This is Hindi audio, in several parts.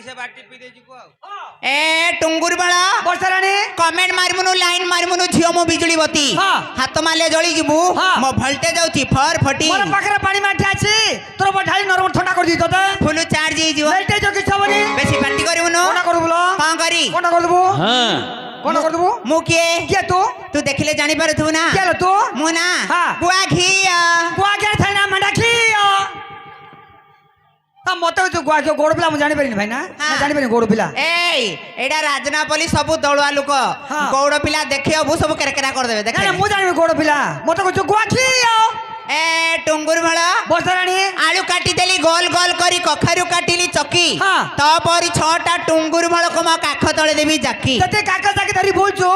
से बाटी पी दे जीको ए टुंगुर बड़ा वर्षा रानी कमेंट मारमुनु लाइन मारमुनु झियो मो बिजुली बत्ती हाथ मारले जळी जिबु मो वोल्टेज जाउची फर फटी मोर पाखरे पानी माठी आछि तोर बठाली नरम ठंडा कर दी तते फुल चार्ज ही जिवो वोल्टेज जो किछ होबनी बेसी पार्टी करिवनु कोना कर बोलो का करी कोना कर देबो हां कोना कर देबो मु के तू देखिले जानि पारथु ना के तू मु ना गुआ घिया गुआ के थैना मंडा खियो ता मते तू गुआ के गोड़ पिला मु जानि परिनी भाई ना जानि परिनी गोड़ पिला ए एडा राजनापली सब दौड़वा लोक गौड़ पिला देखियो सब केरकेरा कर देबे देख मु जानि गोड़ पिला मते को गुआ खियो ए टुंगुर भला वर्षा रानी आलू काटी देली गोल गोल करी कखारु काटिली चकी तपरी 6टा टुंगुर भल को मा काख तळे देबी जाकी तते काका जाके धरी बोलचो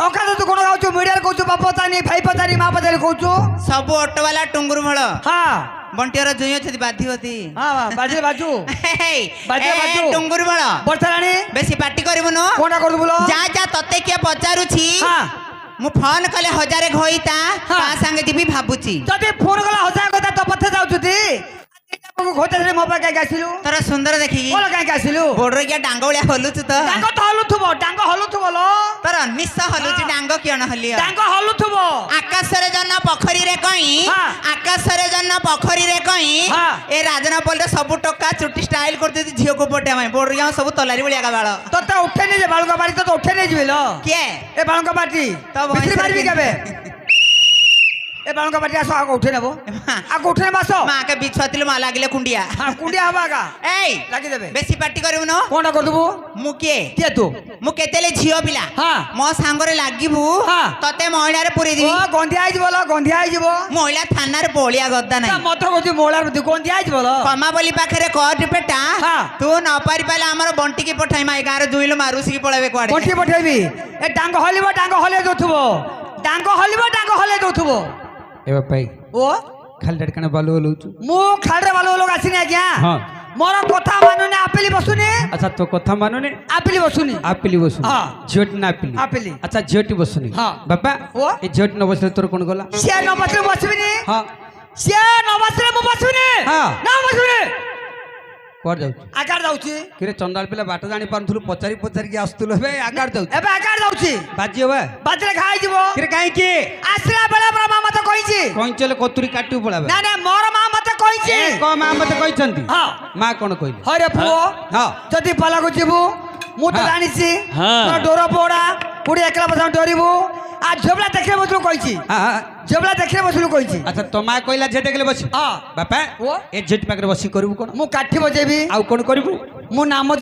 ओका तो कोन गाउचो मीडिया कहचो बाप पतानी भाई पतानी मां पतानी कहचो सब ऑटो वाला टुंगुर भल हां बंटियर जुइयो छथि बाधी होती हां बाजे बाजू बाजे बाजू टुंगुर भल वर्षा रानी बेसी पार्टी करबनो कोना कर बोलो जा जा तते के पचारु छी हां मु फोन कले हजारे घोइता का संगे दिबी भाबुची तते फोन कला हजार কথা তো পথে যাউछुती को खोते रे मोबा काय गासिलु तोरा सुंदर देखि बोला काय गासिलु बोडरे के डांगोळिया हलुछु त डांग तो हलुथबो डांग हलुथबो लो तोरा निस्स हलुची डांग कियन हलिया डांग हलुथबो आकाश रे जन पोखरी रे कई आकाश रे जन पोखरी रे कई ए राजनापल रे सब टक्का चुटी स्टाइल करते झियो को पटे में बोडरिया सब तलारी बलिया का बाळ तते उठे ने जे बाळ का बाड़ी तो उठे ने जिवेलो के ए बाळ का बाटी तो बिजली मारबी केबे ए बाळ का बाटी आसो आगो उठे नेबो आगो उठे ने बासो मां के बिछतिल मा लागले कुंडिया हां कुंडिया हबा का ए लागी देबे बेसी पार्टी करबो न कोना कर दबो मु के तू मु केतेले झियो पिला हां मो सांगरे लागिबू तते महिला रे पुरी दिबी ओ गंधिया आइ बोलो गंधिया आइ जिवो महिला थाना रे पोलिया गद्दा नै मत कोची मोळा रे गंधिया आइ बोलो कमा बोली पाखरे कोट पेटा तू न पारी पाले हमर बंटी की पठाई माई गार जुइलो मारुसी की पळावे कोडे बंटी पठाइबी ए डांग हले दोथबो डांग हले दोथबो ए भाई ओ खाली डटकने बालू लउछु मु खाड़े वालो लोग आसिने आज्ञा हां मोर कथा मानुने आपेली बसुने अच्छा तो कथा मानुने आपेली बसुनी आपिली बसुनी हां झोट ना आपिली आपेली अच्छा झोटी बसुनी हां बाबा ओ ए झोट न बसले तोर कोन गला से न बसले बसबिनी हां से न बसले मु बसुनी हां ना बसुनी कोर जाउ आकार जाउची किरे चंडाल पिला बाट जानी पारथुलु पचारी पचारी के आस्तुल बे आकार जाउ एबे आकार जाउची बाजी होबे बाजरे खाइ जिवो किरे काई की आसला बेला ब्रह्मा मते कहिची कोंचले कतुरी काटू पळाबे ना ना मोर मां मते कहिची को मां मते कहिसंती हां मां कोन कहिली हरे पुओ हां जदी पाला को जिवु मु तो जानिसी तो डोरो पोड़ा पुडी एकला बसा डरिबु आ झबला देखले बसलु कहिची हां झबला देखले बसलु कहिची अच्छा तो मां कहिला जे देखले बसी हां बापा ओ ए जेट पाकरे बसी करबु कोन मु काठी बजेबी आउ कोन करबु मु नाम